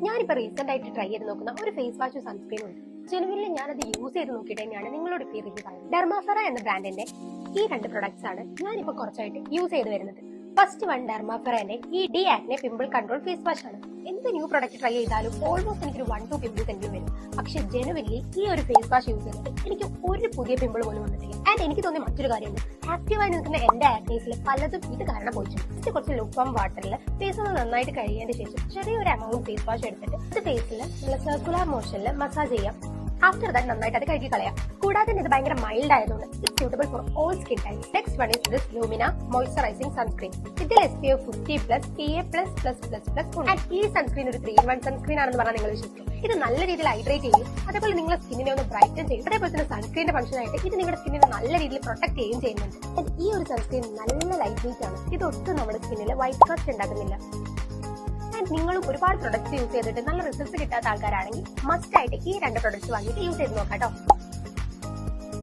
ഞാനിപ്പോൾ റീസെന്റ് ആയിട്ട് ട്രൈ ചെയ്ത് നോക്കുന്ന ഒരു ഫേസ് വാഷ് സൺസ്ക്രീൻ ഉണ്ട്. ജനുവരിയിൽ ഞാനത് യൂസ് ചെയ്ത് നോക്കിയിട്ട് തന്നെയാണ് നിങ്ങളോട് ഇപ്പോൾ റിവ്യൂ പറയുന്നത്. ഡെർമാഫെറ എന്ന ബ്രാൻഡിന്റെ ഈ 2 പ്രൊഡക്ട്സ് ആണ് ഞാനിപ്പോൾ കുറച്ചായിട്ട് യൂസ് ചെയ്ത് വരുന്നത്. ഫസ്റ്റ് വൺ ഡെർമാഫെറയുടെ ഈ D acne pimple control face wash ആണ്. എന്ത് ന്യൂ പ്രൊഡക്റ്റ് ട്രൈ ചെയ്താലും ഓൾമോസ്റ്റ് എനിക്കൊരു 1-2 പിമ്പിൾസ് എങ്കിലും വരും. പക്ഷേ ജനുവരിയിൽ ഈ ഒരു ഫേസ് വാഷ് യൂസ് ചെയ്തിട്ട് എനിക്ക് ഒരു പുതിയ പിമ്പിൾ പോലും വന്നിട്ടില്ല. ആൻഡ് എനിക്ക് തോന്നിയ മറ്റൊരു കാര്യമുണ്ട്, ആക്റ്റീവായി നിൽക്കുന്ന എന്റെ ആക്നീസിൽ പലതും ഇത് കാരണം പോയിട്ടുണ്ട്. കുറച്ച് ലുക്വാം വാട്ടറിൽ ഫേസ് ഒന്ന് നന്നായിട്ട് കഴുകിയതിന് ശേഷം ചെറിയൊരു എമൗണ്ട് ഫേസ് വാഷ് എടുത്തിട്ട് അത് ഫേസിൽ നല്ല സർക്കുലർ മോഷനിൽ മസാജ് ചെയ്യാം. ആഫ്റ്റർ ദാറ്റ് നന്നായിട്ട് അത് കഴുകി കളയാം. കൂടാതെ ഇത് ഭയങ്കര മൈൽഡ് ആയതുകൊണ്ട് it suitable for all skin types. Next one is this Lumina moisturising sunscreen. ഇതിൽ SPF 50+, PA++++ ആൻഡ് ഈ സൺസ്ക്രീൻ ഒരു 3-in-1 സൺസ്ക്രീൻ ആണെന്ന് പറഞ്ഞാൽ നിങ്ങൾ വിശ്വസിക്കും. ഇത് നല്ല രീതിയിൽ ഹൈഡ്രേറ്റ് ചെയ്യും, അതേപോലെ നിങ്ങളുടെ സ്കിന്നിനെ ഒന്ന് ബ്രൈറ്റൻ ചെയ്യും. അതേപോലെ തന്നെ സൺസ്ക്രീന്റെ ഫംഗ്ഷൻ ആയിട്ട് ഇത് നിങ്ങളുടെ സ്കിന്നിനെ നല്ല രീതിയിൽ പ്രൊട്ടക്ട് ചെയ്യുകയും ചെയ്യുന്നുണ്ട്. ഈ ഒരു സൺസ്ക്രീൻ നല്ല ലൈറ്റ് വെയിറ്റ് ആണ്. ഇതൊട്ടും നമ്മുടെ സ്കിന്നിൽ വൈറ്റ് കാസ്റ്റ് ഉണ്ടാക്കുന്നില്ല. നിങ്ങളും ഒരുപാട് പ്രൊഡക്ട്സ് യൂസ് ചെയ്തിട്ട് നല്ല റിസൾട്ട്സ് കിട്ടാത്ത ആൾക്കാരാണെങ്കിൽ മസ്റ്റ് ആയിട്ട് ഈ 2 പ്രൊഡക്ട്സ് വാങ്ങിയിട്ട് യൂസ് ചെയ്ത് നോക്കാം കേട്ടോ.